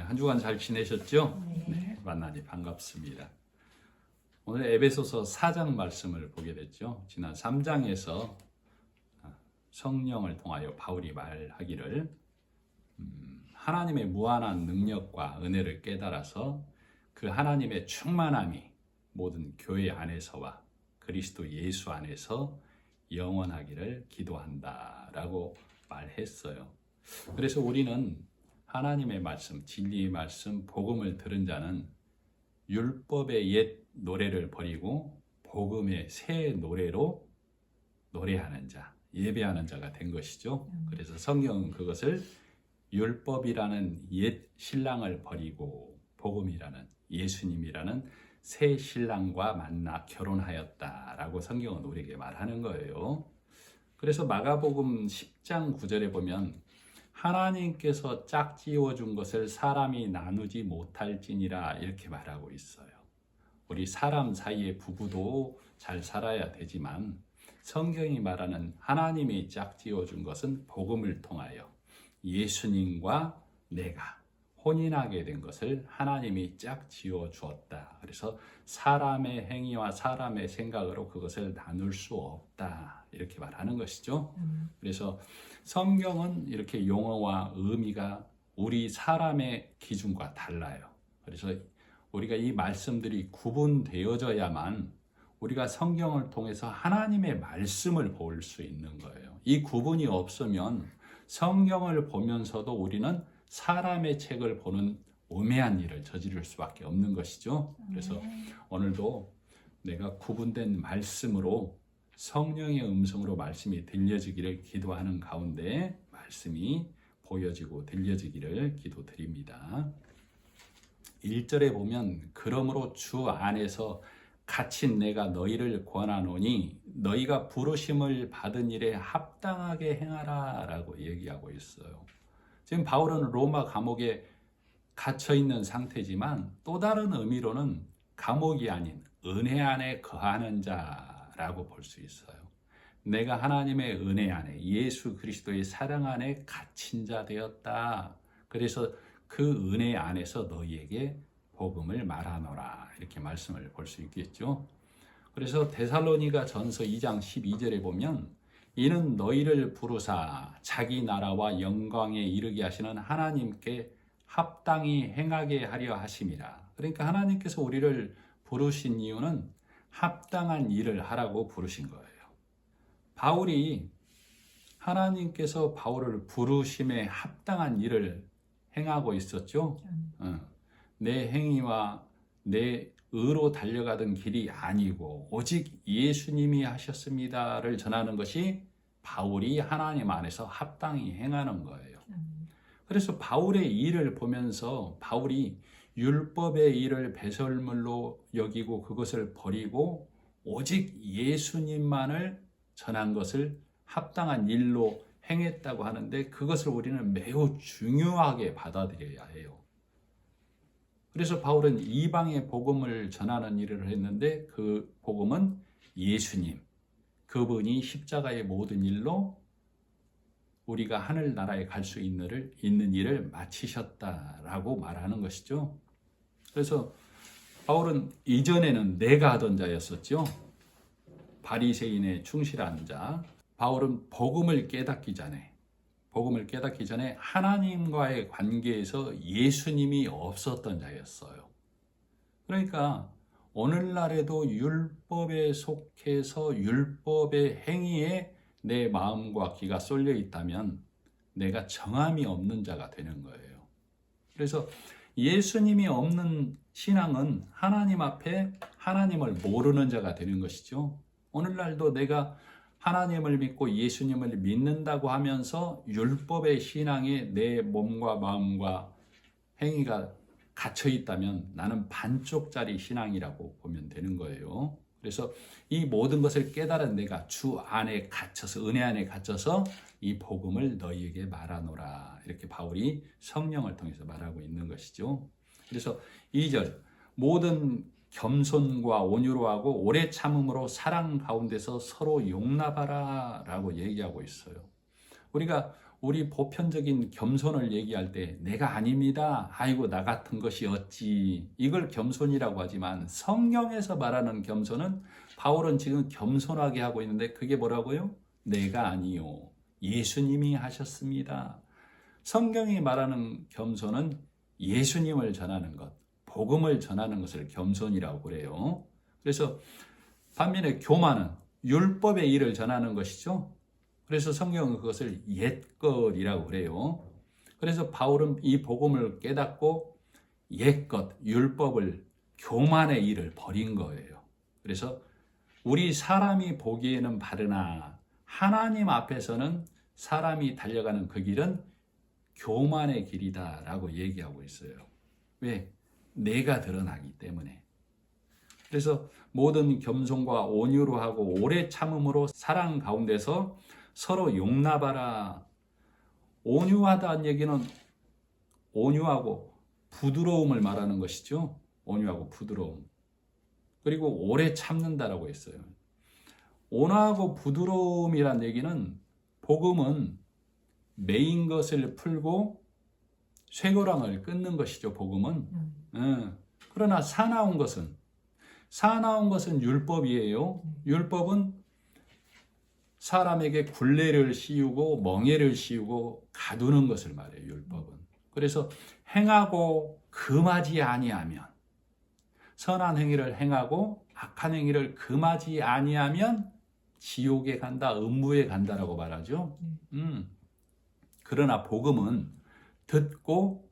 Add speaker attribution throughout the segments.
Speaker 1: 한 주간 잘 지내셨죠?
Speaker 2: 네.
Speaker 1: 만나니 반갑습니다. 오늘 에베소서 4장 말씀을 보게 됐죠. 지난 3장에서 성령을 통하여 바울이 말하기를 하나님의 무한한 능력과 은혜를 깨달아서 그 하나님의 충만함이 모든 교회 안에서와 그리스도 예수 안에서 영원하기를 기도한다라고 말했어요. 그래서 우리는 하나님의 말씀, 진리의 말씀, 복음을 들은 자는 율법의 옛 노래를 버리고 복음의 새 노래로 노래하는 자, 예배하는 자가 된 것이죠. 그래서 성경은 그것을 율법이라는 옛 신랑을 버리고 복음이라는 예수님이라는 새 신랑과 만나 결혼하였다라고 성경은 우리에게 말하는 거예요. 그래서 마가복음 10장 9절에 보면 하나님께서 짝지어 준 것을 사람이 나누지 못할지니라 이렇게 말하고 있어요. 우리 사람 사이의 부부도 잘 살아야 되지만 성경이 말하는 하나님이 짝지어 준 것은 복음을 통하여 예수님과 내가 혼인하게 된 것을 하나님이 짝지어 주었다. 그래서 사람의 행위와 사람의 생각으로 그것을 나눌 수 없다. 이렇게 말하는 것이죠. 그래서 성경은 이렇게 용어와 의미가 우리 사람의 기준과 달라요. 그래서 우리가 이 말씀들이 구분되어져야만 우리가 성경을 통해서 하나님의 말씀을 볼 수 있는 거예요. 이 구분이 없으면 성경을 보면서도 우리는 사람의 책을 보는 오매한 일을 저지를 수밖에 없는 것이죠. 그래서 오늘도 내가 구분된 말씀으로 성령의 음성으로 말씀이 들려지기를 기도하는 가운데 말씀이 보여지고 들려지기를 기도드립니다. 1절에 보면 그러므로 주 안에서 갇힌 내가 너희를 권하노니 너희가 부르심을 받은 일에 합당하게 행하라 라고 얘기하고 있어요. 지금 바울은 로마 감옥에 갇혀 있는 상태지만 또 다른 의미로는 감옥이 아닌 은혜 안에 거하는 자라고 볼 수 있어요. 내가 하나님의 은혜 안에 예수 그리스도의 사랑 안에 갇힌 자 되었다. 그래서 그 은혜 안에서 너희에게 복음을 말하노라 이렇게 말씀을 볼 수 있겠죠. 그래서 데살로니가 전서 2장 12절에 보면 이는 너희를 부르사 자기 나라와 영광에 이르게 하시는 하나님께 합당히 행하게 하려 하심이라. 그러니까 하나님께서 우리를 부르신 이유는 합당한 일을 하라고 부르신 거예요. 바울이 하나님께서 바울을 부르심에 합당한 일을 행하고 있었죠. 내 행위와 내 의로 달려가던 길이 아니고 오직 예수님이 하셨습니다를 전하는 것이 바울이 하나님 안에서 합당히 행하는 거예요. 그래서 바울의 일을 보면서 바울이 율법의 일을 배설물로 여기고 그것을 버리고 오직 예수님만을 전한 것을 합당한 일로 행했다고 하는데 그것을 우리는 매우 중요하게 받아들여야 해요. 그래서 바울은 이방의 복음을 전하는 일을 했는데 그 복음은 예수님, 그분이 십자가의 모든 일로 우리가 하늘나라에 갈 수 있는 일을 마치셨다라고 말하는 것이죠. 그래서 바울은 이전에는 내가 하던 자였었죠. 바리새인에 충실한 자. 바울은 복음을 깨닫기 전에 하나님과의 관계에서 예수님이 없었던 자였어요. 그러니까 오늘날에도 율법에 속해서 율법의 행위에 내 마음과 귀가 쏠려 있다면 내가 정함이 없는 자가 되는 거예요. 그래서 예수님이 없는 신앙은 하나님 앞에 하나님을 모르는 자가 되는 것이죠. 오늘날도 내가 하나님을 믿고 예수님을 믿는다고 하면서 율법의 신앙에 내 몸과 마음과 행위가 갇혀 있다면 나는 반쪽짜리 신앙이라고 보면 되는 거예요. 그래서 이 모든 것을 깨달은 내가 주 안에 갇혀서 은혜 안에 갇혀서 이 복음을 너희에게 말하노라 이렇게 바울이 성령을 통해서 말하고 있는 것이죠. 그래서 2절 모든 겸손과 온유로 하고 오래 참음으로 사랑 가운데서 서로 용납하라 라고 얘기하고 있어요. 우리가 우리 보편적인 겸손을 얘기할 때 내가 아닙니다. 아이고 나 같은 것이 어찌, 이걸 겸손이라고 하지만 성경에서 말하는 겸손은, 바울은 지금 겸손하게 하고 있는데 그게 뭐라고요? 내가 아니요 예수님이 하셨습니다. 성경이 말하는 겸손은 예수님을 전하는 것, 복음을 전하는 것을 겸손이라고 그래요. 그래서 반면에 교만은 율법의 일을 전하는 것이죠. 그래서 성경은 그것을 옛것이라고 그래요. 그래서 바울은 이 복음을 깨닫고 옛것, 율법을, 교만의 일을 버린 거예요. 그래서 우리 사람이 보기에는 바르나 하나님 앞에서는 사람이 달려가는 그 길은 교만의 길이다라고 얘기하고 있어요. 왜? 내가 드러나기 때문에. 그래서 모든 겸손과 온유로 하고 오래 참음으로 사랑 가운데서 서로 용납하라. 온유하다는 얘기는 온유하고 부드러움을 말하는 것이죠. 온유하고 부드러움. 그리고 오래 참는다라고 했어요. 온화하고 부드러움이란 얘기는, 복음은 매인 것을 풀고 쇠고랑을 끊는 것이죠. 복음은. 그러나 사나운 것은 율법이에요. 율법은 사람에게 굴레를 씌우고 멍에를 씌우고 가두는 것을 말해요. 율법은. 그래서 행하고 금하지 아니하면, 선한 행위를 행하고 악한 행위를 금하지 아니하면 지옥에 간다, 음부에 간다라고 말하죠. 그러나 복음은 듣고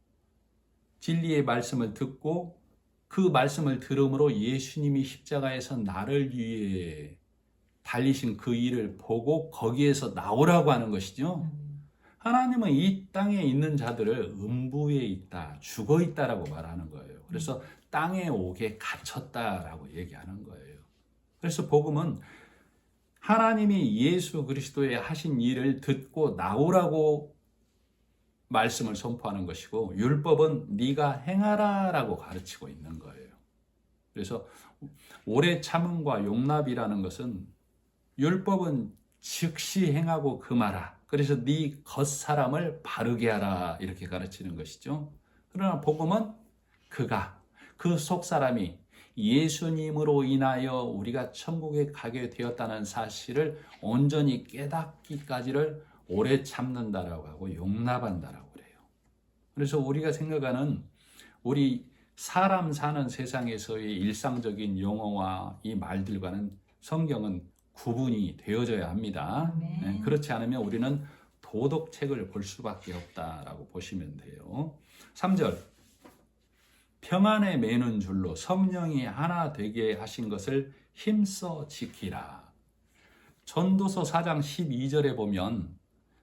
Speaker 1: 진리의 말씀을 듣고 그 말씀을 들음으로 예수님이 십자가에서 나를 위해 달리신 그 일을 보고 거기에서 나오라고 하는 것이죠. 하나님은 이 땅에 있는 자들을 음부에 있다, 죽어 있다라고 말하는 거예요. 그래서 땅에 오게 갇혔다라고 얘기하는 거예요. 그래서 복음은 하나님이 예수 그리스도의 하신 일을 듣고 나오라고 말씀을 선포하는 것이고, 율법은 네가 행하라라고 가르치고 있는 거예요. 그래서 오래 참음과 용납이라는 것은, 율법은 즉시 행하고 금하라. 그래서 네 겉사람을 바르게 하라, 이렇게 가르치는 것이죠. 그러나 복음은 그 속사람이 예수님으로 인하여 우리가 천국에 가게 되었다는 사실을 온전히 깨닫기까지를 오래 참는다라고 하고 용납한다라고 그래요. 그래서 우리가 생각하는 우리 사람 사는 세상에서의 일상적인 용어와 이 말들과는 성경은 구분이 되어져야 합니다. 네, 그렇지 않으면 우리는 도덕책을 볼 수밖에 없다라고 보시면 돼요. 3절, 평안에 매는 줄로 성령이 하나 되게 하신 것을 힘써 지키라. 전도서 4장 12절에 보면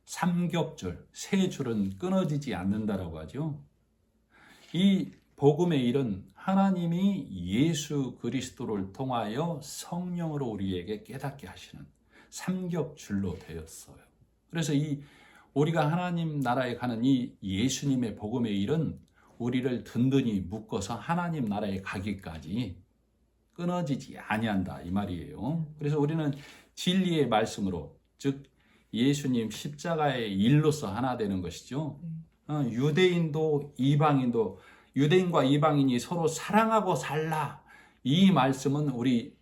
Speaker 1: 삼겹줄, 세 줄은 끊어지지 않는다라고 하죠. 이 복음의 일은 하나님이 예수 그리스도를 통하여 성령으로 우리에게 깨닫게 하시는 삼겹줄로 되었어요. 그래서 우리가 하나님 나라에 가는 이 예수님의 복음의 일은 우리를 든든히 묶어서 하나님 나라에 가기까지 끊어지지 아니한다, 이 말이에요. 그래서 우리는 진리의 말씀으로, 즉 예수님 십자가의 일로서 하나 되는 것이죠. 유대인도 이방인도, 유대인과 이방인이 서로 사랑하고 살라, 이 말씀은 우리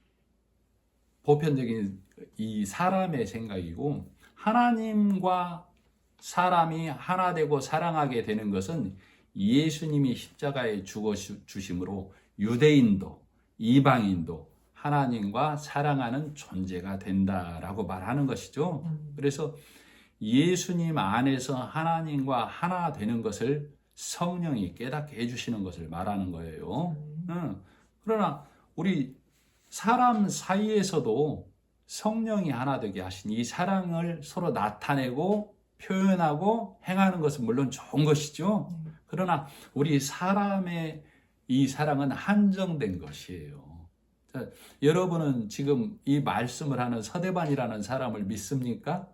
Speaker 1: 보편적인 이 사람의 생각이고, 하나님과 사람이 하나 되고 사랑하게 되는 것은 예수님이 십자가에 죽어 주심으로 유대인도 이방인도 하나님과 사랑하는 존재가 된다라고 말하는 것이죠. 그래서 예수님 안에서 하나님과 하나 되는 것을 성령이 깨닫게 해주시는 것을 말하는 거예요. 그러나 우리 사람 사이에서도 성령이 하나 되게 하신 이 사랑을 서로 나타내고 표현하고 행하는 것은 물론 좋은 것이죠. 그러나 우리 사람의 이 사랑은 한정된 것이에요. 자, 여러분은 지금 이 말씀을 하는 서대반이라는 사람을 믿습니까?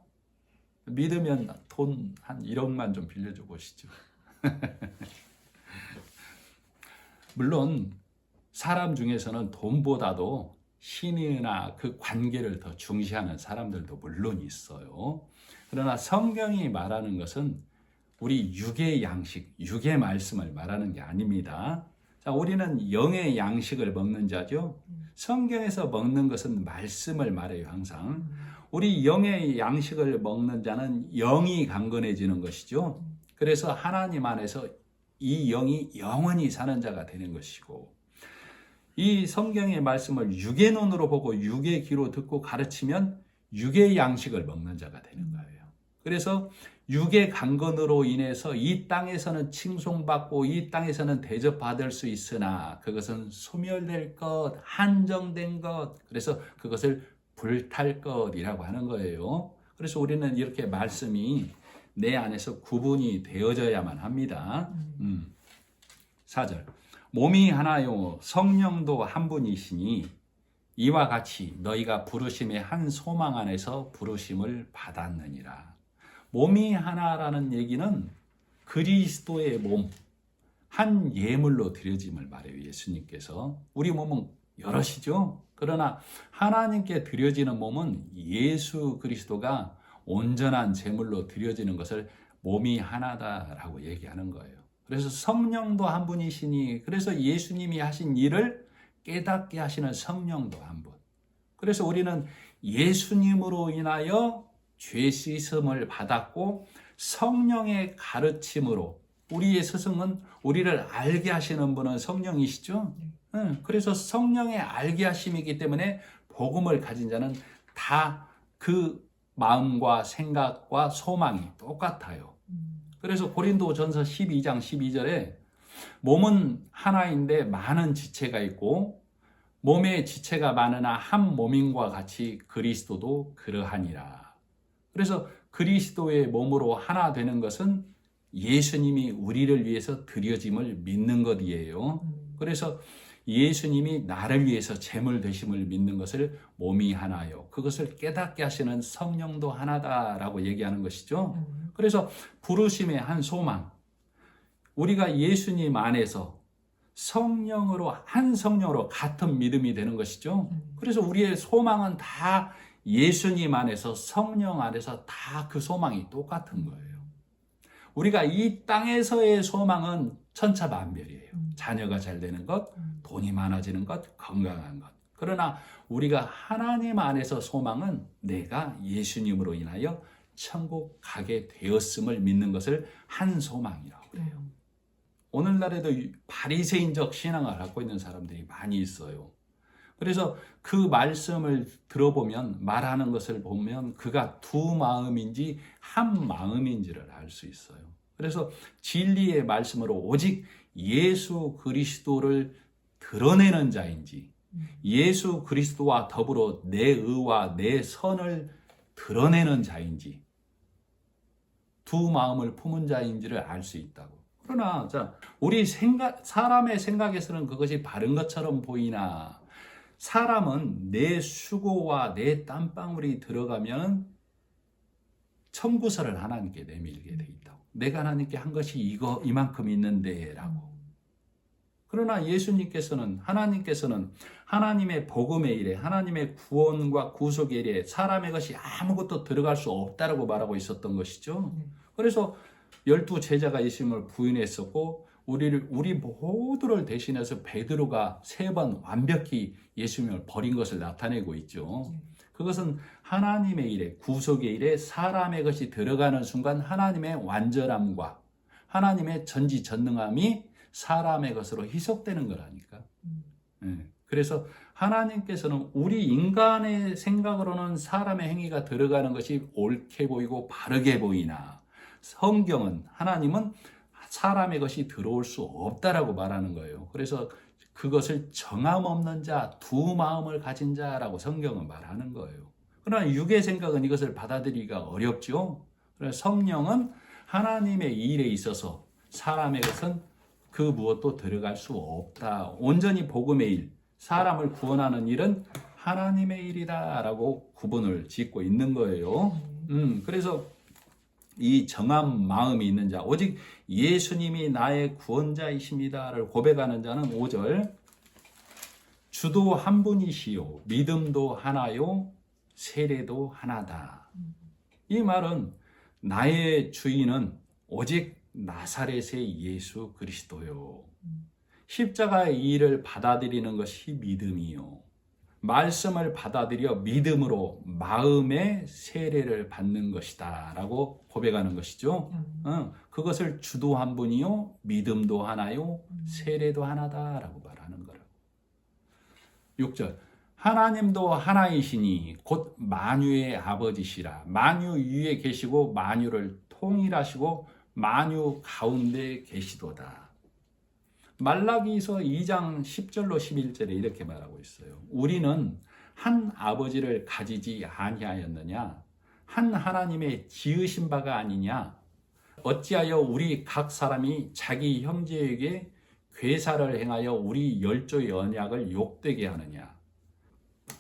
Speaker 1: 믿으면 돈 한 1억만 좀 빌려줘 보시죠. 물론 사람 중에서는 돈보다도 신이나 그 관계를 더 중시하는 사람들도 물론 있어요. 그러나 성경이 말하는 것은 우리 육의 양식, 육의 말씀을 말하는 게 아닙니다. 자, 우리는 영의 양식을 먹는 자죠. 성경에서 먹는 것은 말씀을 말해요, 항상. 우리 영의 양식을 먹는 자는 영이 강건해지는 것이죠. 그래서 하나님 안에서 이 영이 영원히 사는 자가 되는 것이고, 이 성경의 말씀을 육의 눈으로 보고 육의 귀로 듣고 가르치면 육의 양식을 먹는 자가 되는 거예요. 그래서 육의 강건으로 인해서 이 땅에서는 칭송받고 이 땅에서는 대접받을 수 있으나 그것은 소멸될 것, 한정된 것, 그래서 그것을 불탈 것이라고 하는 거예요. 그래서 우리는 이렇게 말씀이 내 안에서 구분이 되어져야만 합니다. 4절, 몸이 하나요 성령도 한 분이시니 이와 같이 너희가 부르심의 한 소망 안에서 부르심을 받았느니라. 몸이 하나라는 얘기는 그리스도의 몸, 한 예물로 드려짐을 말해요. 예수님께서. 우리 몸은 여럿이죠. 그러나 하나님께 드려지는 몸은 예수 그리스도가 온전한 제물로 드려지는 것을 몸이 하나다라고 얘기하는 거예요. 그래서 성령도 한 분이시니, 그래서 예수님이 하신 일을 깨닫게 하시는 성령도 한 분. 그래서 우리는 예수님으로 인하여 죄 씻음을 받았고 성령의 가르침으로, 우리의 스승은 우리를 알게 하시는 분은 성령이시죠. 그래서 성령의 알게 하심이기 때문에 복음을 가진 자는 다 그 마음과 생각과 소망이 똑같아요. 그래서 고린도전서 12장 12절에 몸은 하나인데 많은 지체가 있고 몸의 지체가 많으나 한 몸인과 같이 그리스도도 그러하니라. 그래서 그리스도의 몸으로 하나 되는 것은 예수님이 우리를 위해서 드려짐을 믿는 것이에요. 그래서 예수님이 나를 위해서 제물 되심을 믿는 것을 몸이 하나요. 그것을 깨닫게 하시는 성령도 하나다라고 얘기하는 것이죠. 그래서 부르심의 한 소망. 우리가 예수님 안에서 성령으로, 한 성령으로 같은 믿음이 되는 것이죠. 그래서 우리의 소망은 다 예수님 안에서, 성령 안에서 다 그 소망이 똑같은 거예요. 우리가 이 땅에서의 소망은 천차만별이에요. 자녀가 잘 되는 것, 돈이 많아지는 것, 건강한 것. 그러나 우리가 하나님 안에서 소망은 내가 예수님으로 인하여 천국 가게 되었음을 믿는 것을 한 소망이라고 해요. 오늘날에도 바리새인적 신앙을 갖고 있는 사람들이 많이 있어요. 그래서 그 말씀을 들어보면, 말하는 것을 보면 그가 두 마음인지 한 마음인지를 알 수 있어요. 그래서 진리의 말씀으로 오직 예수 그리스도를 드러내는 자인지, 예수 그리스도와 더불어 내 의와 내 선을 드러내는 자인지, 두 마음을 품은 자인지를 알 수 있다고. 그러나 우리 사람의 생각에서는 그것이 바른 것처럼 보이나, 사람은 내 수고와 내 땀방울이 들어가면 청구서를 하나님께 내밀게 돼 있다고. 내가 하나님께 한 것이 이만큼 있는데 라고. 그러나 예수님께서는, 하나님께서는 하나님의 복음의 일에, 하나님의 구원과 구속의 일에 사람의 것이 아무것도 들어갈 수 없다라고 말하고 있었던 것이죠. 그래서 12 제자가 예수님을 부인했었고, 우리 모두를 대신해서 베드로가 3번 완벽히 예수님을 버린 것을 나타내고 있죠. 그것은 하나님의 일에, 구속의 일에 사람의 것이 들어가는 순간 하나님의 완전함과 하나님의 전지전능함이 사람의 것으로 희석되는 거라니까. 그래서 하나님께서는 우리 인간의 생각으로는 사람의 행위가 들어가는 것이 옳게 보이고 바르게 보이나, 성경은, 하나님은 사람의 것이 들어올 수 없다라고 말하는 거예요. 그래서 그것을 정함 없는 자, 두 마음을 가진 자라고 성경은 말하는 거예요. 그러나 육의 생각은 이것을 받아들이기가 어렵죠. 그래서 성령은 하나님의 일에 있어서 사람의 것은 그 무엇도 들어갈 수 없다. 온전히 복음의 일, 사람을 구원하는 일은 하나님의 일이다라고 구분을 짓고 있는 거예요. 그래서 이 정한 마음이 있는 자, 오직 예수님이 나의 구원자이십니다를 고백하는 자는 5절, 주도 한 분이시요 믿음도 하나요 세례도 하나다. 이 말은 나의 주인은 오직 나사렛의 예수 그리스도요. 십자가의 일을 받아들이는 것이 믿음이요. 말씀을 받아들여 믿음으로 마음의 세례를 받는 것이다 라고 고백하는 것이죠. 그것을 주도 한 분이요 믿음도 하나요 세례도 하나다 라고 말하는 거라고. 6절 하나님도 하나이시니 곧 만유의 아버지시라. 만유 위에 계시고 만유를 통일하시고 만유 가운데 계시도다. 말라기서 2장 10절로 11절에 이렇게 말하고 있어요. 우리는 한 아버지를 가지지 아니하였느냐? 한 하나님의 지으신 바가 아니냐? 어찌하여 우리 각 사람이 자기 형제에게 괴사를 행하여 우리 열조의 언약을 욕되게 하느냐?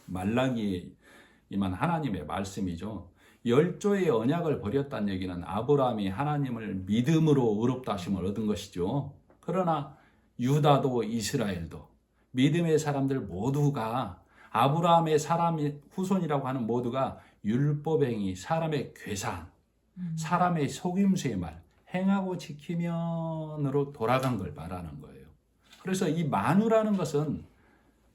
Speaker 1: 말라기에 임한 하나님의 말씀이죠. 열조의 언약을 버렸다는 얘기는 아브라함이 하나님을 믿음으로 의롭다 하심을 얻은 것이죠. 그러나 유다도 이스라엘도 믿음의 사람들 모두가 아브라함의 사람의 후손이라고 하는 모두가 율법행위, 사람의 괴산, 사람의 속임수의 말, 행하고 지키면으로 돌아간 걸 말하는 거예요. 그래서 이 만유라는 것은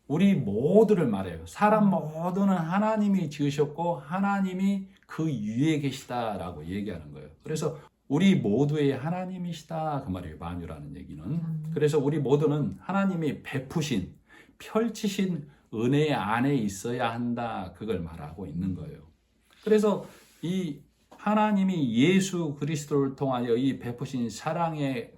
Speaker 1: 우리 모두를 말해요. 사람 모두는 하나님이 지으셨고 하나님이 그 위에 계시다라고 얘기하는 거예요. 그래서 우리 모두의 하나님이시다 그 말이에요. 만유라는 얘기는. 그래서 우리 모두는 하나님이 베푸신 펼치신 은혜 안에 있어야 한다 그걸 말하고 있는 거예요. 그래서 이 하나님이 예수 그리스도를 통하여 이 베푸신 사랑의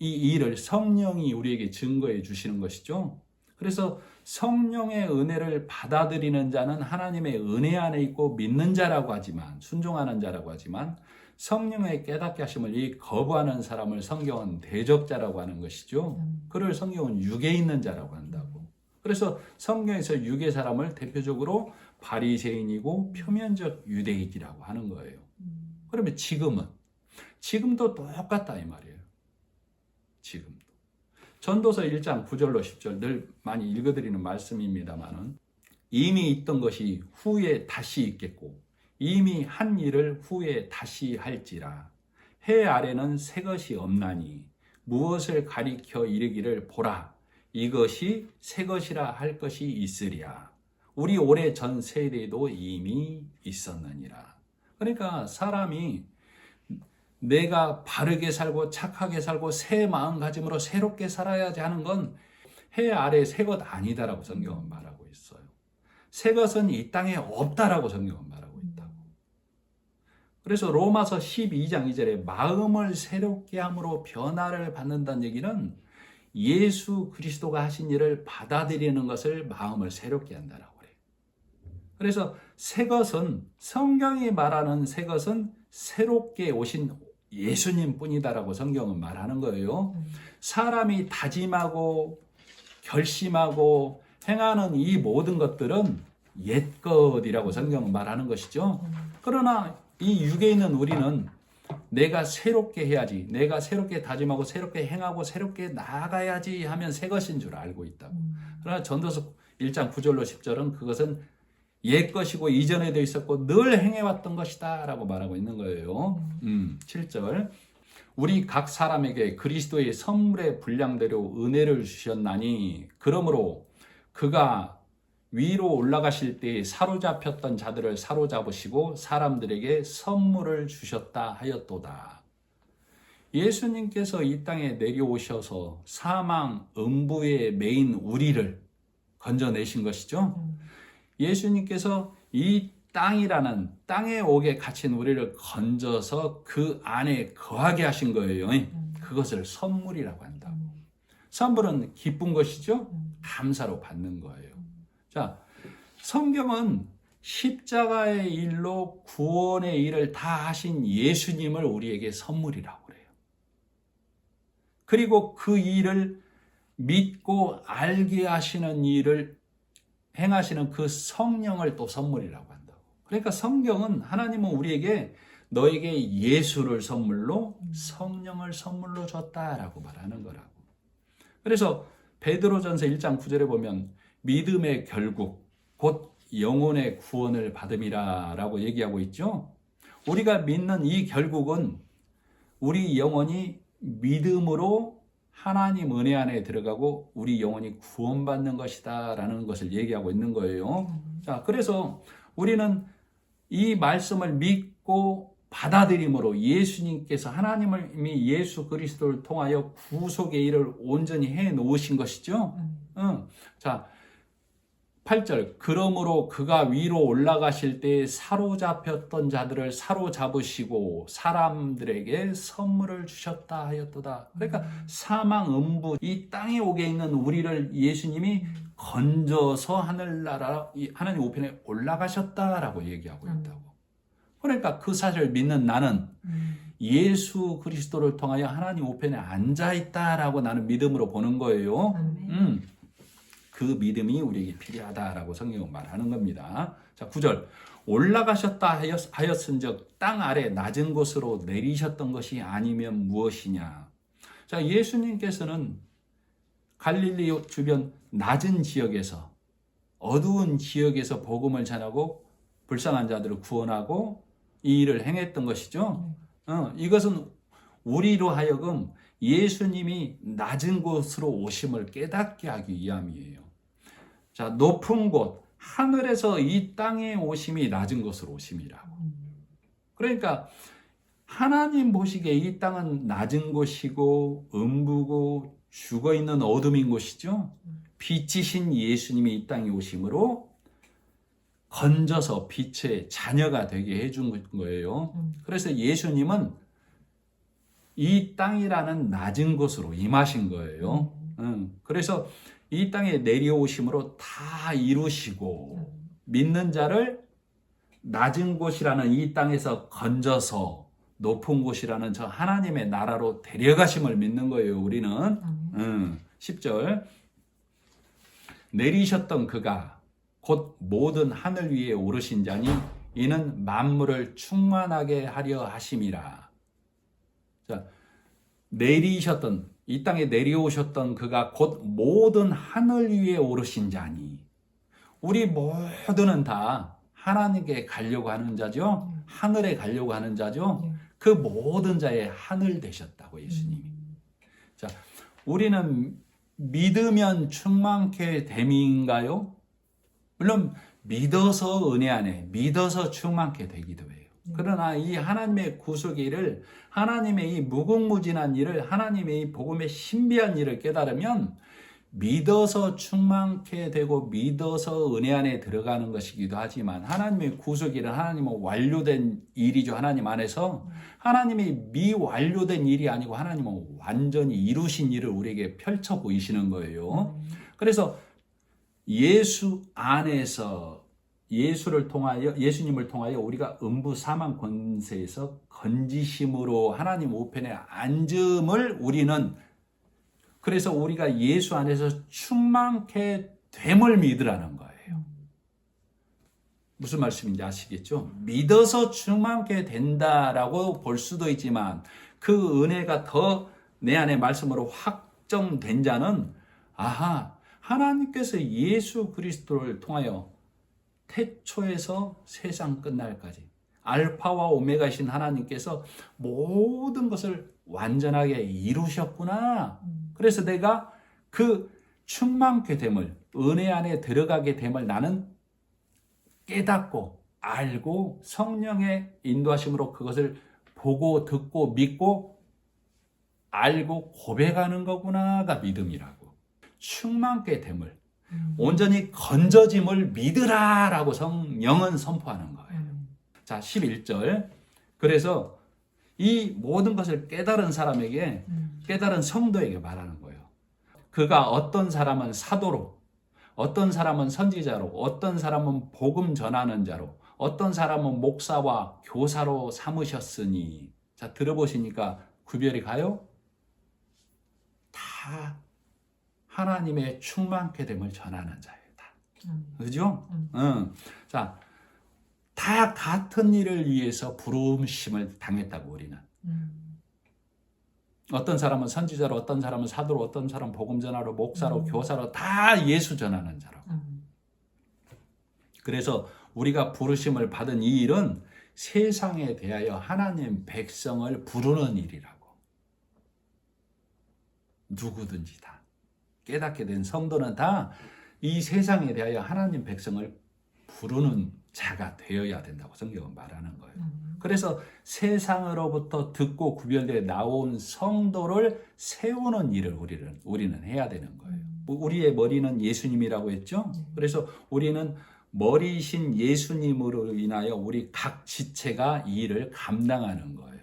Speaker 1: 이 일을 성령이 우리에게 증거해 주시는 것이죠. 그래서 성령의 은혜를 받아들이는 자는 하나님의 은혜 안에 있고 믿는 자라고 하지만 순종하는 자라고 하지만 성령의 깨닫게 하심을 이 거부하는 사람을 성경은 대적자라고 하는 것이죠. 그를 성경은 육에 있는 자라고 한다고. 그래서 성경에서 육의 사람을 대표적으로 바리새인이고 표면적 유대인이라고 하는 거예요. 그러면 지금도 똑같다 이 말이에요. 지금도. 전도서 1장 9절로 10절 늘 많이 읽어드리는 말씀입니다만은 이미 있던 것이 후에 다시 있겠고 이미 한 일을 후에 다시 할지라. 해 아래는 새 것이 없나니 무엇을 가리켜 이르기를 보라. 이것이 새 것이라 할 것이 있으랴. 우리 오래 전 세대도 이미 있었느니라. 그러니까 사람이 내가 바르게 살고 착하게 살고 새 마음가짐으로 새롭게 살아야지 하는 건 해 아래 새 것 아니다라고 성경은 말하고 있어요. 새 것은 이 땅에 없다라고 성경은 말하고 있다고. 그래서 로마서 12장 2절에 마음을 새롭게 함으로 변화를 받는다는 얘기는 예수 그리스도가 하신 일을 받아들이는 것을 마음을 새롭게 한다라고 그래요. 그래서 새 것은 성경이 말하는 새 것은 새롭게 오신 예수님 뿐이다라고 성경은 말하는 거예요. 사람이 다짐하고 결심하고 행하는 이 모든 것들은 옛것이라고 성경은 말하는 것이죠. 그러나 이 육에 있는 우리는 내가 새롭게 해야지, 내가 새롭게 다짐하고 새롭게 행하고 새롭게 나아가야지 하면 새 것인 줄 알고 있다고. 그러나 전도서 1장 9절로 10절은 그것은 옛 것이고 이전에도 있었고 늘 행해왔던 것이다 라고 말하고 있는 거예요. 7절 우리 각 사람에게 그리스도의 선물의 분량대로 은혜를 주셨나니 그러므로 그가 위로 올라가실 때 사로잡혔던 자들을 사로잡으시고 사람들에게 선물을 주셨다 하였도다. 예수님께서 이 땅에 내려오셔서 사망, 음부에 매인 우리를 건져내신 것이죠. 예수님께서 이 땅이라는 땅의 옥에 갇힌 우리를 건져서 그 안에 거하게 하신 거예요. 그것을 선물이라고 한다고. 선물은 기쁜 것이죠. 감사로 받는 거예요. 자, 성경은 십자가의 일로 구원의 일을 다 하신 예수님을 우리에게 선물이라고 그래요. 그리고 그 일을 믿고 알게 하시는 일을 행하시는 그 성령을 또 선물이라고 한다고. 그러니까 성경은 하나님은 우리에게 너에게 예수를 선물로 성령을 선물로 줬다라고 말하는 거라고. 그래서 베드로전서 1장 9절에 보면 믿음의 결국 곧 영혼의 구원을 받음이라 라고 얘기하고 있죠. 우리가 믿는 이 결국은 우리 영혼이 믿음으로 하나님 은혜 안에 들어가고 우리 영혼이 구원받는 것이다 라는 것을 얘기하고 있는 거예요. 자, 그래서 우리는 이 말씀을 믿고 받아들임으로 예수님께서 하나님이 예수 그리스도를 통하여 구속의 일을 온전히 해 놓으신 것이죠. 자, 8절 그러므로 그가 위로 올라가실 때 사로잡혔던 자들을 사로잡으시고 사람들에게 선물을 주셨다 하였도다. 그러니까 사망 음부 이 땅에 오게 있는 우리를 예수님이 건져서 하늘나라 하나님 우편에 올라가셨다라고 얘기하고 있다고. 그러니까 그 사실을 믿는 나는 예수 그리스도를 통하여 하나님 우편에 앉아있다라고 나는 믿음으로 보는 거예요. 그 믿음이 우리에게 필요하다라고 성경은 말하는 겁니다. 자, 9절 올라가셨다 하였은즉 땅 아래 낮은 곳으로 내리셨던 것이 아니면 무엇이냐. 자, 예수님께서는 갈릴리 주변 낮은 지역에서 어두운 지역에서 복음을 전하고 불쌍한 자들을 구원하고 이 일을 행했던 것이죠. 이것은 우리로 하여금 예수님이 낮은 곳으로 오심을 깨닫게 하기 위함이에요. 자, 높은 곳, 하늘에서 이 땅에 오심이 낮은 곳으로 오심이라고. 그러니까 하나님 보시기에 이 땅은 낮은 곳이고 음부고 죽어있는 어둠인 곳이죠. 빛이신 예수님이 이 땅에 오심으로 건져서 빛의 자녀가 되게 해준 거예요. 그래서 예수님은 이 땅이라는 낮은 곳으로 임하신 거예요. 그래서 이 땅에 내려오심으로 다 이루시고 믿는 자를 낮은 곳이라는 이 땅에서 건져서 높은 곳이라는 저 하나님의 나라로 데려가심을 믿는 거예요. 우리는 10절 내리셨던 그가 곧 모든 하늘 위에 오르신 자니 이는 만물을 충만하게 하려 하심이라. 자, 내리셨던 이 땅에 내려오셨던 그가 곧 모든 하늘 위에 오르신 자니 우리 모두는 다 하나님께 가려고 하는 자죠. 하늘에 가려고 하는 자죠. 그 모든 자의 하늘 되셨다고 예수님이. 자, 우리는 믿으면 충만케 됨인가요? 물론 믿어서 은혜 안에 믿어서 충만케 되기도 해요. 그러나 이 하나님의 구속의 일을 하나님의 이 무궁무진한 일을 하나님의 이 복음의 신비한 일을 깨달으면 믿어서 충만케 되고 믿어서 은혜 안에 들어가는 것이기도 하지만 하나님의 구속의 일은 하나님은 완료된 일이죠. 하나님 안에서 하나님이 미완료된 일이 아니고 하나님은 완전히 이루신 일을 우리에게 펼쳐 보이시는 거예요. 그래서 예수 안에서 예수님을 통하여 우리가 음부 사망 권세에서 건지심으로 하나님 우편에 앉음을 우리는 그래서 우리가 예수 안에서 충만케 됨을 믿으라는 거예요. 무슨 말씀인지 아시겠죠? 믿어서 충만케 된다라고 볼 수도 있지만 그 은혜가 더 내 안에 말씀으로 확정된 자는 하나님께서 예수 그리스도를 통하여 태초에서 세상 끝날까지 알파와 오메가이신 하나님께서 모든 것을 완전하게 이루셨구나. 그래서 내가 그 충만케 됨을 은혜 안에 들어가게 됨을 나는 깨닫고 알고 성령의 인도하심으로 그것을 보고 듣고 믿고 알고 고백하는 거구나가 믿음이라고. 충만케 됨을 온전히 건져짐을 믿으라라고 성령은 선포하는 거예요. 자, 11절. 그래서 이 모든 것을 깨달은 사람에게 깨달은 성도에게 말하는 거예요. 그가 어떤 사람은 사도로, 어떤 사람은 선지자로, 어떤 사람은 복음 전하는 자로, 어떤 사람은 목사와 교사로 삼으셨으니. 자, 들어보시니까 구별이 가요? 다 하나님의 충만케 됨을 전하는 자예요. 그죠? 자, 다 같은 일을 위해서 부름심을 당했다고 우리는. 어떤 사람은 선지자로, 어떤 사람은 사도로, 어떤 사람은 복음전하로, 목사로, 교사로 다 예수 전하는 자라고. 그래서 우리가 부르심을 받은 이 일은 세상에 대하여 하나님 백성을 부르는 일이라고. 누구든지 다 깨닫게 된 성도는 다 이 세상에 대하여 하나님 백성을 부르는 자가 되어야 된다고 성경은 말하는 거예요. 그래서 세상으로부터 듣고 구별되어 나온 성도를 세우는 일을 우리는 해야 되는 거예요. 우리의 머리는 예수님이라고 했죠. 그래서 우리는 머리이신 예수님으로 인하여 우리 각 지체가 이 일을 감당하는 거예요.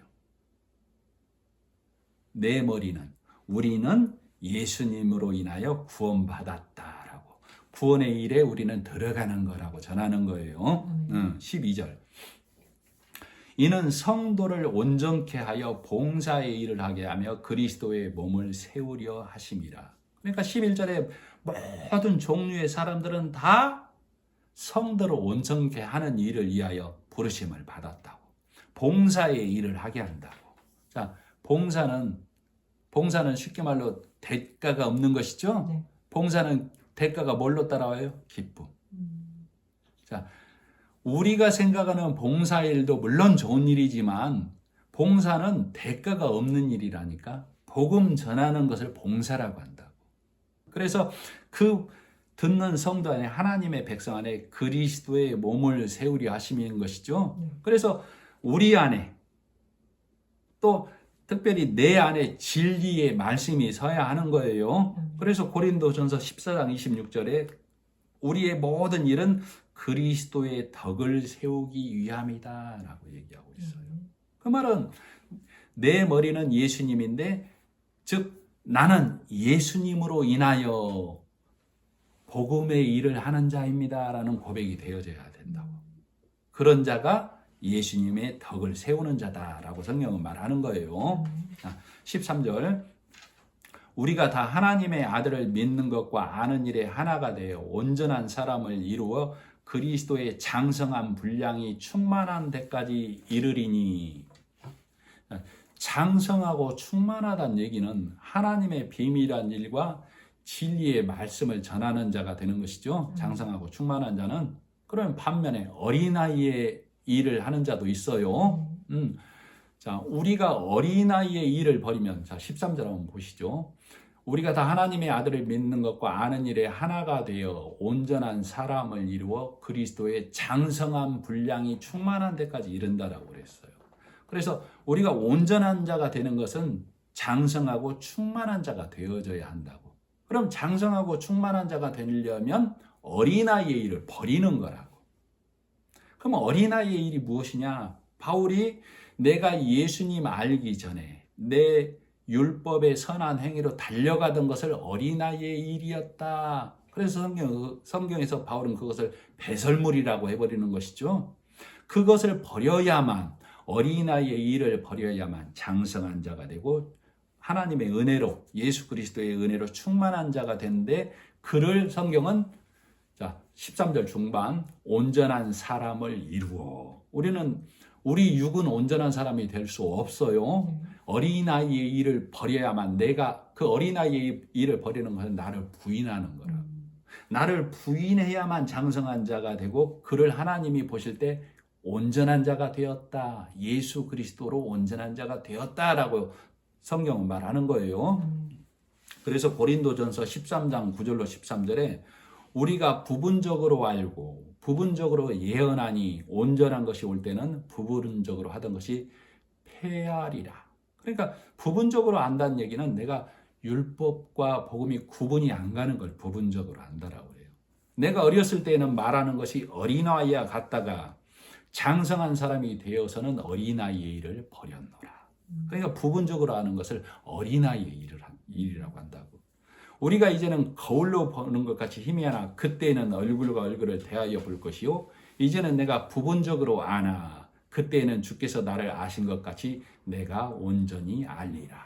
Speaker 1: 내 머리는, 우리는 예수님으로 인하여 구원받았다라고. 구원의 일에 우리는 들어가는 거라고 전하는 거예요. 12절. 이는 성도를 온전케 하여 봉사의 일을 하게 하며 그리스도의 몸을 세우려 하심이라. 그러니까 11절에 모든 종류의 사람들은 다 성도를 온전케 하는 일을 위하여 부르심을 받았다고. 봉사의 일을 하게 한다고. 자, 봉사는 쉽게 말로 대가가 없는 것이죠. 네. 봉사는 대가가 뭘로 따라와요? 기쁨. 자, 우리가 생각하는 봉사일도 물론 좋은 일이지만 봉사는 대가가 없는 일이라니까. 복음 전하는 것을 봉사라고 한다고. 그래서 그 듣는 성도 안에, 하나님의 백성 안에 그리스도의 몸을 세우려 하심인 것이죠. 그래서 우리 안에, 또 특별히 내 안에 진리의 말씀이 서야 하는 거예요. 그래서 고린도전서 14장 26절에 우리의 모든 일은 그리스도의 덕을 세우기 위함이다 라고 얘기하고 있어요. 그 말은 내 머리는 예수님인데, 즉 나는 예수님으로 인하여 복음의 일을 하는 자입니다 라는 고백이 되어져야 된다고. 그런 자가 예수님의 덕을 세우는 자다라고 성경은 말하는 거예요. 13절. 우리가 다 하나님의 아들을 믿는 것과 아는 일에 하나가 되어 온전한 사람을 이루어 그리스도의 장성한 분량이 충만한 데까지 이르리니. 장성하고 충만하다는 얘기는 하나님의 비밀한 일과 진리의 말씀을 전하는 자가 되는 것이죠. 장성하고 충만한 자는. 그러면 반면에 어린아이의 일을 하는 자도 있어요. 자, 우리가 어린아이의 일을 벌이면, 자, 13절 한번 보시죠. 우리가 다 하나님의 아들을 믿는 것과 아는 일에 하나가 되어 온전한 사람을 이루어 그리스도의 장성한 분량이 충만한 데까지 이른다라고 그랬어요. 그래서 우리가 온전한 자가 되는 것은 장성하고 충만한 자가 되어져야 한다고. 그럼 장성하고 충만한 자가 되려면 어린아이의 일을 버리는 거라고. 그럼 어린아이의 일이 무엇이냐? 바울이 내가 예수님 알기 전에 내 율법의 선한 행위로 달려가던 것을 어린아이의 일이었다. 그래서 성경에서 바울은 그것을 배설물이라고 해버리는 것이죠. 그것을 버려야만, 어린아이의 일을 버려야만 장성한 자가 되고 하나님의 은혜로, 예수 그리스도의 은혜로 충만한 자가 되는데, 그를 성경은, 자, 13절 중반, 온전한 사람을 이루어. 우리 육은 온전한 사람이 될 수 없어요. 어린아이의 일을 버려야만, 내가 그 어린아이의 일을 버리는 것은 나를 부인하는 거라고. 나를 부인해야만 장성한 자가 되고, 그를 하나님이 보실 때 온전한 자가 되었다. 예수 그리스도로 온전한 자가 되었다라고 성경은 말하는 거예요. 그래서 고린도전서 13장 9절로 13절에 우리가 부분적으로 알고 부분적으로 예언하니 온전한 것이 올 때는 부분적으로 하던 것이 폐하리라. 그러니까 부분적으로 안다는 얘기는 내가 율법과 복음이 구분이 안 가는 걸 부분적으로 안다라고 해요. 내가 어렸을 때는 말하는 것이 어린아이와 같다가 장성한 사람이 되어서는 어린아이의 일을 버렸노라. 그러니까 부분적으로 아는 것을 어린아이의 일이라고 한다고. 우리가 이제는 거울로 보는 것 같이 희미하나 그때는 얼굴과 얼굴을 대하여 볼 것이요, 이제는 내가 부분적으로 아나 그때는 주께서 나를 아신 것 같이 내가 온전히 알리라.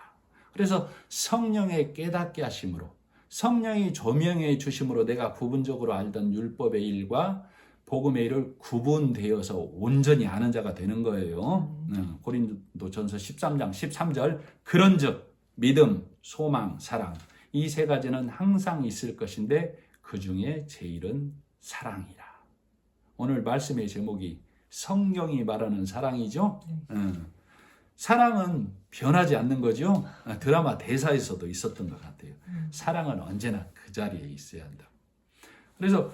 Speaker 1: 그래서 성령의 깨닫게 하심으로, 성령이 조명해 주심으로 내가 부분적으로 알던 율법의 일과 복음의 일을 구분되어서 온전히 아는 자가 되는 거예요. 고린도전서 13장 13절. 그런즉 믿음, 소망, 사랑. 이 세 가지는 항상 있을 것인데 그 중에 제일은 사랑이라. 오늘 말씀의 제목이 성경이 말하는 사랑이죠. 사랑은 변하지 않는 거죠. 드라마 대사에서도 있었던 것 같아요. 사랑은 언제나 그 자리에 있어야 한다. 그래서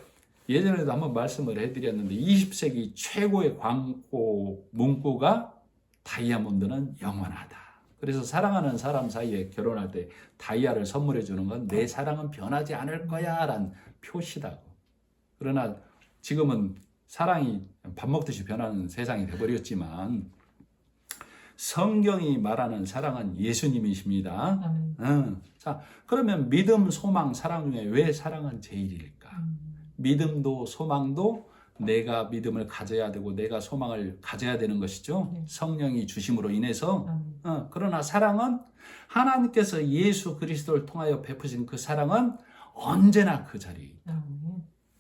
Speaker 1: 예전에도 한번 말씀을 해드렸는데 20세기 최고의 광고 문구가 다이아몬드는 영원하다. 그래서 사랑하는 사람 사이에 결혼할 때 다이아를 선물해 주는 건 내 사랑은 변하지 않을 거야 라는 표시다고. 그러나 지금은 사랑이 밥 먹듯이 변하는 세상이 돼버렸지만 성경이 말하는 사랑은 예수님이십니다. 자, 그러면 믿음, 소망, 사랑 중에 왜 사랑은 제일일까? 믿음도 소망도 내가 믿음을 가져야 되고 내가 소망을 가져야 되는 것이죠. 성령이 주심으로 인해서. 그러나 사랑은 하나님께서 예수 그리스도를 통하여 베푸신 그 사랑은 언제나 그 자리에 있다.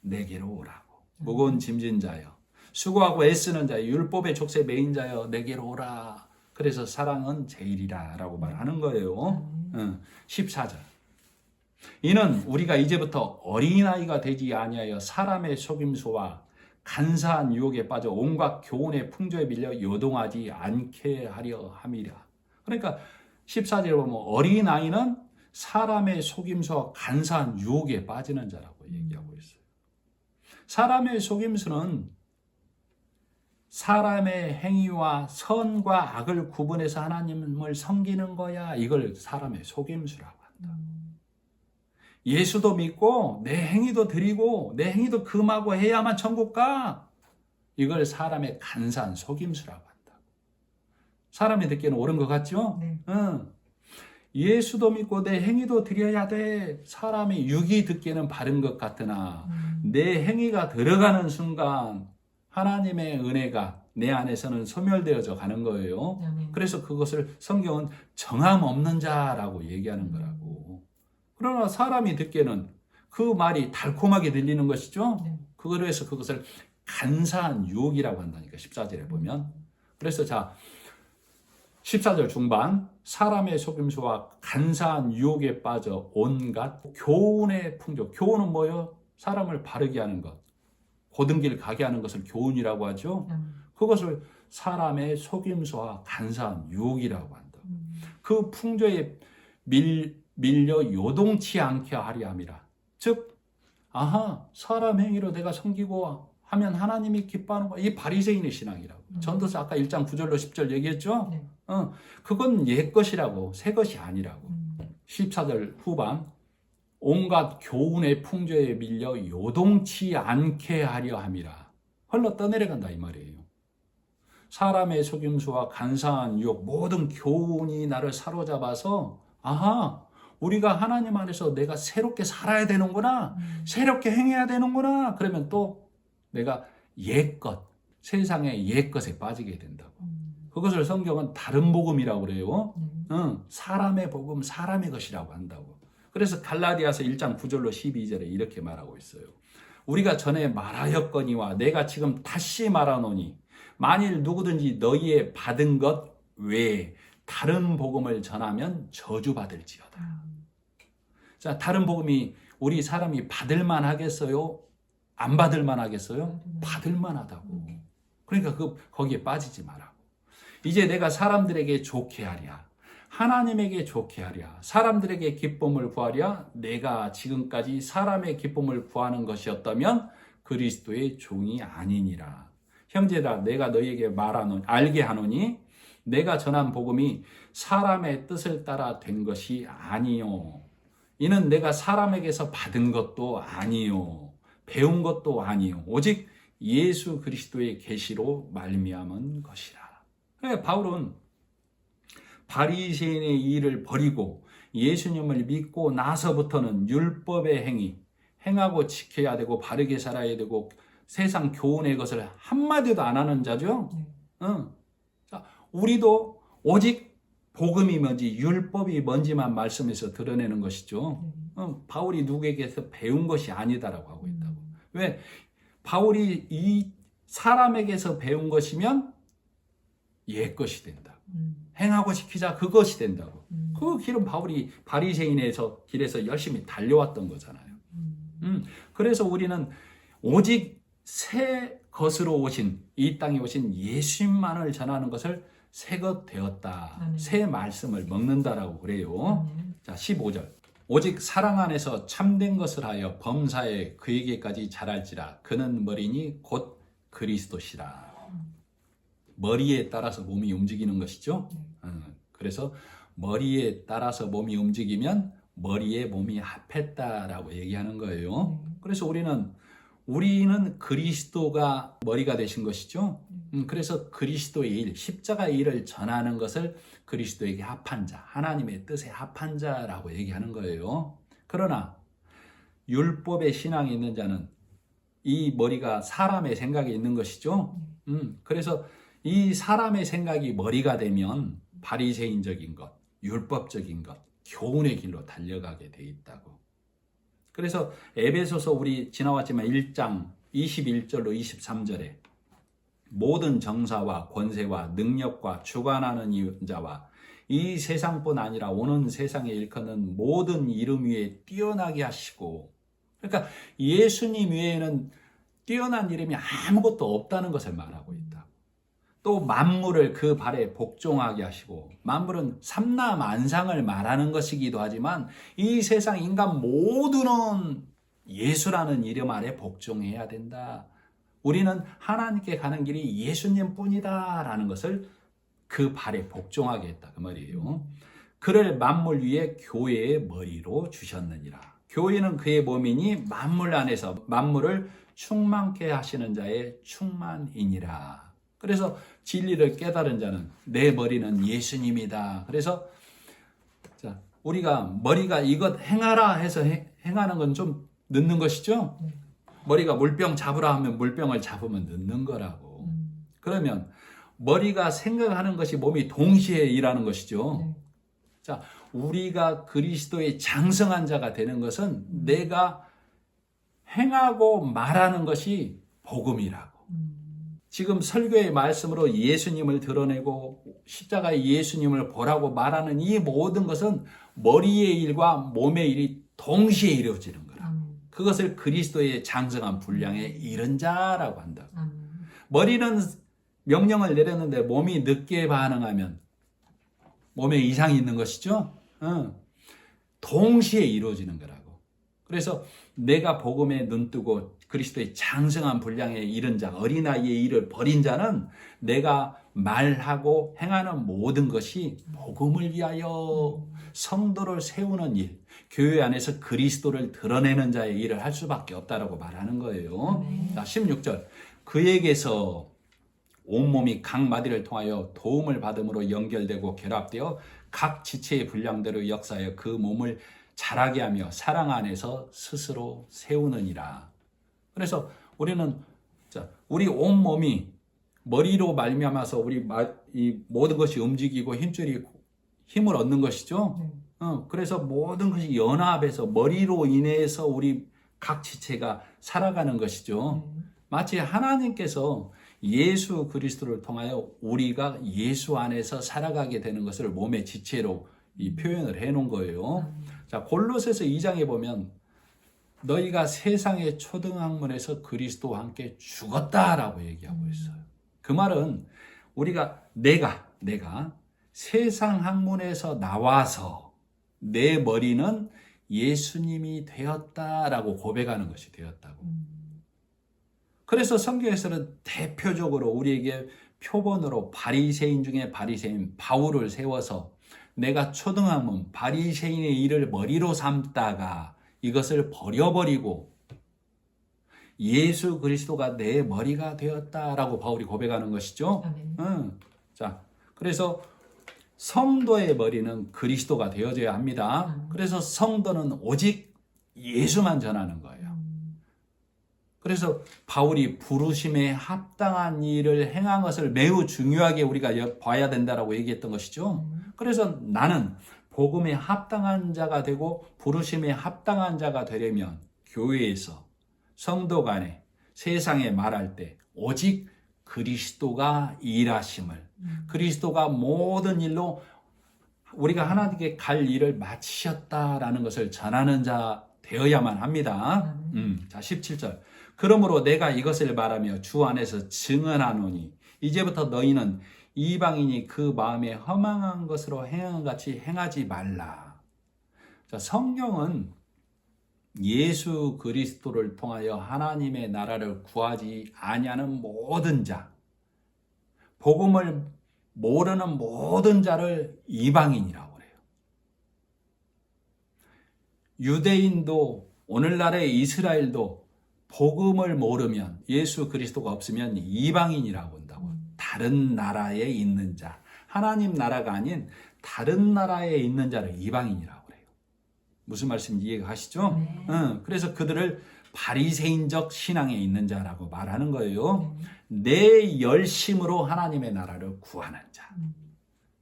Speaker 1: 내게로 오라고. 무거운 짐진 자여, 수고하고 애쓰는 자여, 율법의 족쇄 메인 자여, 내게로 오라. 그래서 사랑은 제일이라 라고 말하는 거예요. 14절. 이는 우리가 이제부터 어린아이가 되지 아니하여 사람의 속임수와 간사한 유혹에 빠져 온갖 교훈의 풍조에 밀려 요동하지 않게 하려 함이라. 그러니까 14절에 보면 어린아이는 사람의 속임수와 간사한 유혹에 빠지는 자라고 얘기하고 있어요. 사람의 속임수는 사람의 행위와 선과 악을 구분해서 하나님을 섬기는 거야. 이걸 사람의 속임수라고 한다. 예수도 믿고 내 행위도 드리고 내 행위도 금하고 해야만 천국 가. 이걸 사람의 간사한 속임수라고 한다. 사람이 듣기에는 옳은 것 같죠? 예수도 믿고 내 행위도 드려야 돼. 사람이 육이 듣기에는 바른 것 같으나 내 행위가 들어가는 순간 하나님의 은혜가 내 안에서는 소멸되어져 가는 거예요. 그래서 그것을 성경은 정함 없는 자라고 얘기하는 거라고. 그러나 사람이 듣기에는 그 말이 달콤하게 들리는 것이죠. 그래서 그것을 간사한 유혹이라고 한다니까 14절에 보면. 그래서 자 14절 중반 사람의 속임수와 간사한 유혹에 빠져 온갖 교훈의 풍조. 교훈은 뭐예요? 사람을 바르게 하는 것. 고든 길 가게 하는 것을 교훈이라고 하죠. 그것을 사람의 속임수와 간사한 유혹이라고 한다. 그 풍조에 밀려 요동치 않게 하려 함이라. 즉, 사람 행위로 내가 섬기고 하면 하나님이 기뻐하는 거야. 이 바리새인의 신앙이라고. 전도서 아까 1장 9절로 10절 얘기했죠. 그건 옛 것이라고, 새 것이 아니라고. 14절 후반 온갖 교훈의 풍조에 밀려 요동치 않게 하려 함이라. 흘러 떠내려간다 이 말이에요. 사람의 속임수와 간사한 유혹, 모든 교훈이 나를 사로잡아서 우리가 하나님 안에서 내가 새롭게 살아야 되는구나. 새롭게 행해야 되는구나. 그러면 또 내가 옛것, 세상의 옛것에 빠지게 된다고. 그것을 성경은 다른 복음이라고 그래요. 사람의 복음, 사람의 것이라고 한다고. 그래서 갈라디아서 1장 9절로 12절에 이렇게 말하고 있어요. 우리가 전에 말하였거니와 내가 지금 다시 말하노니 만일 누구든지 너희의 받은 것 외에 다른 복음을 전하면 저주받을지어다. 자, 다른 복음이 우리 사람이 받을만 하겠어요? 안 받을만 하겠어요? 받을만 하다고. 그러니까 거기에 빠지지 말라고. 이제 내가 사람들에게 좋게 하랴. 하나님에게 좋게 하랴. 사람들에게 기쁨을 구하랴. 내가 지금까지 사람의 기쁨을 구하는 것이었다면 그리스도의 종이 아니니라. 형제들아, 내가 너희에게 알게 하노니 내가 전한 복음이 사람의 뜻을 따라 된 것이 아니요. 이는 내가 사람에게서 받은 것도 아니요. 배운 것도 아니요. 오직 예수 그리스도의 계시로 말미암은 것이라. 그러니까 바울은 바리새인의 일을 버리고 예수님을 믿고 나서부터는 율법의 행하고 지켜야 되고 바르게 살아야 되고 세상 교훈의 것을 한마디도 안 하는 자죠. 자, 우리도 오직 복음이 뭔지 율법이 뭔지만 말씀에서 드러내는 것이죠. 바울이 누구에게서 배운 것이 아니다라고 하고 있다고. 왜? 바울이 이 사람에게서 배운 것이면 옛 것이 된다. 행하고 시키자 그것이 된다고. 그 길은 바울이 바리새인에서 길에서 열심히 달려왔던 거잖아요. 그래서 우리는 오직 새 것으로 오신 이 땅에 오신 예수님만을 전하는 것을 새 것 되었다. 새 말씀을 먹는다라고 그래요. 자, 15절. 오직 사랑 안에서 참된 것을 하여 범사에 그에게까지 자랄지라. 그는 머리니 곧 그리스도시라. 머리에 따라서 몸이 움직이는 것이죠. 그래서 머리에 따라서 몸이 움직이면 머리에 몸이 합했다라고 얘기하는 거예요. 그래서 우리는 그리스도가 머리가 되신 것이죠. 그래서 그리스도의 일, 십자가의 일을 전하는 것을 그리스도에게 합한 자, 하나님의 뜻에 합한 자라고 얘기하는 거예요. 그러나 율법의 신앙이 있는 자는 이 머리가 사람의 생각이 있는 것이죠. 그래서 이 사람의 생각이 머리가 되면 바리새인적인 것, 율법적인 것, 교훈의 길로 달려가게 돼 있다고. 그래서 에베소서 우리 지나왔지만 1장 21절로 23절에 모든 정사와 권세와 능력과 주관하는 자와 이 세상뿐 아니라 오는 세상에 일컫는 모든 이름 위에 뛰어나게 하시고, 그러니까 예수님 외에는 뛰어난 이름이 아무것도 없다는 것을 말하고 있다. 또 만물을 그 발에 복종하게 하시고, 만물은 삼라만상을 말하는 것이기도 하지만 이 세상 인간 모두는 예수라는 이름 아래 복종해야 된다. 우리는 하나님께 가는 길이 예수님 뿐이다 라는 것을 그 발에 복종하게 했다 그 말이에요. 그를 만물 위에 교회의 머리로 주셨느니라. 교회는 그의 몸이니 만물 안에서 만물을 충만케 하시는 자의 충만이니라. 그래서 진리를 깨달은 자는 내 머리는 예수님이다. 그래서 자, 우리가 머리가 이것 행하라 해서 행하는 건 좀 늦는 것이죠. 머리가 물병 잡으라 하면 물병을 잡으면 늦는 거라고. 그러면 머리가 생각하는 것이 몸이 동시에 일하는 것이죠. 자, 우리가 그리스도의 장성한 자가 되는 것은 내가 행하고 말하는 것이 복음이라고. 지금 설교의 말씀으로 예수님을 드러내고 십자가의 예수님을 보라고 말하는 이 모든 것은 머리의 일과 몸의 일이 동시에 이루어지는 거라. 그것을 그리스도의 장성한 분량에 이른 자라고 한다. 머리는 명령을 내렸는데 몸이 늦게 반응하면 몸에 이상이 있는 것이죠. 동시에 이루어지는 거라고. 그래서 내가 복음에 눈뜨고 그리스도의 장성한 분량에 이른 자, 어린아이의 일을 버린 자는 내가 말하고 행하는 모든 것이 복음을 위하여 성도를 세우는 일, 교회 안에서 그리스도를 드러내는 자의 일을 할 수밖에 없다라고 말하는 거예요. 자, 16절. 그에게서 온몸이 각 마디를 통하여 도움을 받음으로 연결되고 결합되어 각 지체의 분량대로 역사하여 그 몸을 자라게 하며 사랑 안에서 스스로 세우느니라. 그래서 우리는 우리 온몸이 머리로 말미암아서 이 모든 것이 움직이고 힘을 얻는 것이죠. 그래서 모든 것이 연합해서 머리로 인해서 우리 각 지체가 살아가는 것이죠. 마치 하나님께서 예수 그리스도를 통하여 우리가 예수 안에서 살아가게 되는 것을 몸의 지체로 이 표현을 해놓은 거예요. 자, 골로새서 2장에 보면 너희가 세상의 초등학문에서 그리스도와 함께 죽었다라고 얘기하고 있어요. 그 말은 우리가 내가 세상 학문에서 나와서 내 머리는 예수님이 되었다라고 고백하는 것이 되었다고. 그래서 성경에서는 대표적으로 우리에게 표본으로 바리새인 중에 바리새인 바울을 세워서 내가 초등학문 바리새인의 일을 머리로 삼다가 이것을 버려버리고 예수 그리스도가 내 머리가 되었다라고 바울이 고백하는 것이죠. 자, 그래서 성도의 머리는 그리스도가 되어져야 합니다. 그래서 성도는 오직 예수만 전하는 거예요. 그래서 바울이 부르심에 합당한 일을 행한 것을 매우 중요하게 우리가 봐야 된다라고 얘기했던 것이죠. 그래서 나는 복음에 합당한 자가 되고 부르심에 합당한 자가 되려면 교회에서 성도 간에 세상에 말할 때 오직 그리스도가 일하심을, 그리스도가 모든 일로 우리가 하나님께 갈 일을 마치셨다라는 것을 전하는 자 되어야만 합니다. 자, 17절. 그러므로 내가 이것을 말하며 주 안에서 증언하노니 이제부터 너희는 이방인이 그 마음에 허망한 것으로 행한 같이 행하지 말라. 자, 성경은 예수 그리스도를 통하여 하나님의 나라를 구하지 아니하는 모든 자, 복음을 모르는 모든 자를 이방인이라고 그래요. 유대인도 오늘날의 이스라엘도 복음을 모르면, 예수 그리스도가 없으면 이방인이라고 한다고. 다른 나라에 있는 자, 하나님 나라가 아닌 다른 나라에 있는 자를 이방인이라고 그래요. 무슨 말씀인지 이해가 가시죠?
Speaker 2: 네.
Speaker 1: 그래서 그들을 바리새인적 신앙에 있는 자라고 말하는 거예요. 내 열심으로 하나님의 나라를 구하는 자.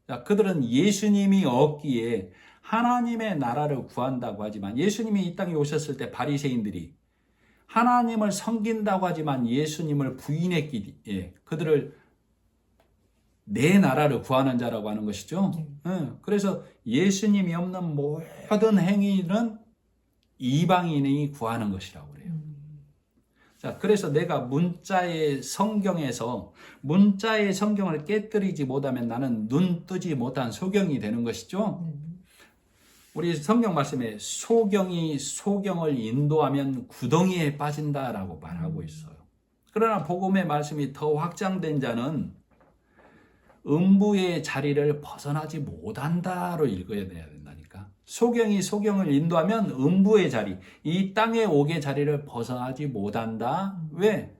Speaker 1: 자, 그들은 예수님이 없기에 하나님의 나라를 구한다고 하지만, 예수님이 이 땅에 오셨을 때 바리새인들이 하나님을 섬긴다고 하지만 예수님을 부인했기에 그들을 내 나라를 구하는 자라고 하는 것이죠. 그래서 예수님이 없는 모든 행위는 이방인이 구하는 것이라고 그래요. 자, 그래서 내가 문자의 성경에서 문자의 성경을 깨뜨리지 못하면 나는 눈 뜨지 못한 소경이 되는 것이죠. 우리 성경 말씀에 소경이 소경을 인도하면 구덩이에 빠진다라고 말하고 있어요. 그러나 복음의 말씀이 더 확장된 자는 음부의 자리를 벗어나지 못한다로 읽어야 된다니까. 소경이 소경을 인도하면 음부의 자리, 이 땅의 옥의 자리를 벗어나지 못한다. 왜?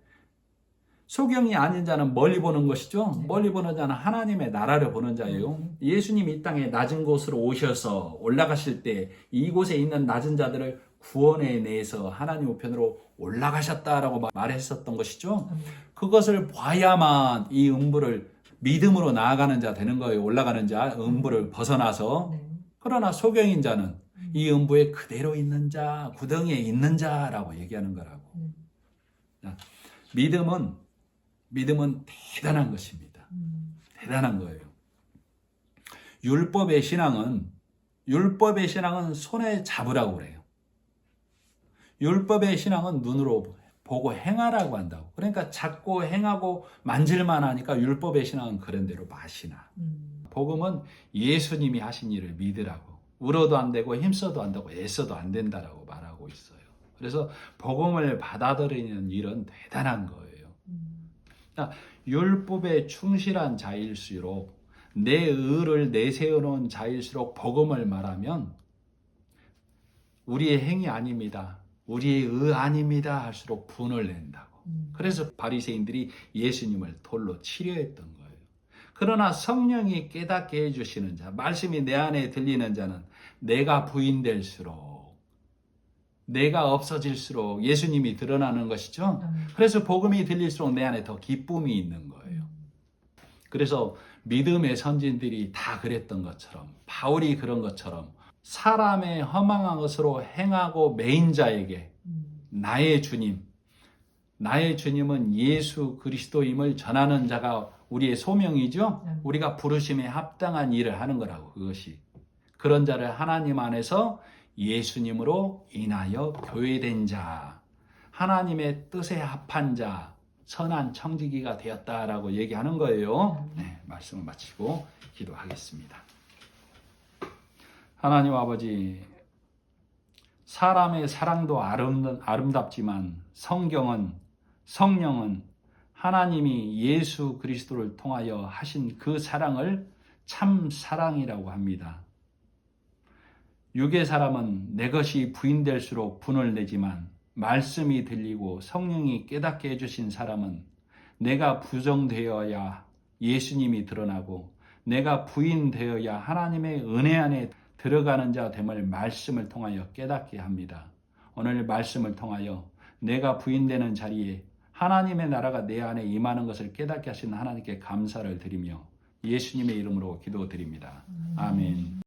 Speaker 1: 소경이 아닌 자는 멀리 보는 것이죠. 멀리 보는 자는 하나님의 나라를 보는 자예요. 예수님이 이 땅에 낮은 곳으로 오셔서 올라가실 때 이곳에 있는 낮은 자들을 구원해 내서 하나님 우편으로 올라가셨다라고 말했었던 것이죠. 그것을 봐야만 이 음부를 믿음으로 나아가는 자 되는 거예요. 올라가는 자, 음부를 벗어나서. 그러나 소경인 자는 이 음부에 그대로 있는 자, 구덩이에 있는 자라고 얘기하는 거라고. 믿음은 대단한 것입니다. 대단한 거예요. 율법의 신앙은 손에 잡으라고 그래요. 율법의 신앙은 눈으로 보고 행하라고 한다고. 그러니까 잡고 행하고 만질만 하니까 율법의 신앙은 그런 대로 맛이 나. 복음은 예수님이 하신 일을 믿으라고. 울어도 안 되고 힘써도 안 되고 애써도 안 된다라고 말하고 있어요. 그래서 복음을 받아들이는 일은 대단한 거예요. 율법에 충실한 자일수록, 내 의를 내세워놓은 자일수록 복음을 말하면 우리의 행위 아닙니다, 우리의 의 아닙니다 할수록 분을 낸다고. 그래서 바리새인들이 예수님을 돌로 치려했던 거예요. 그러나 성령이 깨닫게 해주시는 자, 말씀이 내 안에 들리는 자는 내가 부인될수록, 내가 없어질수록 예수님이 드러나는 것이죠. 그래서 복음이 들릴수록 내 안에 더 기쁨이 있는 거예요. 그래서 믿음의 선진들이 다 그랬던 것처럼, 바울이 그런 것처럼 사람의 허망한 것으로 행하고 매인 자에게 나의 주님은 예수 그리스도임을 전하는 자가 우리의 소명이죠. 우리가 부르심에 합당한 일을 하는 거라고. 그것이 그런 자를 하나님 안에서 예수님으로 인하여 교회된 자, 하나님의 뜻에 합한 자, 선한 청지기가 되었다라고 얘기하는 거예요. 네, 말씀을 마치고 기도하겠습니다. 하나님 아버지, 사람의 사랑도 아름답지만 성령은 하나님이 예수 그리스도를 통하여 하신 그 사랑을 참 사랑이라고 합니다. 육의 사람은 내 것이 부인될수록 분을 내지만 말씀이 들리고 성령이 깨닫게 해주신 사람은 내가 부정되어야 예수님이 드러나고 내가 부인되어야 하나님의 은혜 안에 들어가는 자 됨을 말씀을 통하여 깨닫게 합니다. 오늘 말씀을 통하여 내가 부인되는 자리에 하나님의 나라가 내 안에 임하는 것을 깨닫게 하신 하나님께 감사를 드리며 예수님의 이름으로 기도드립니다. 아멘.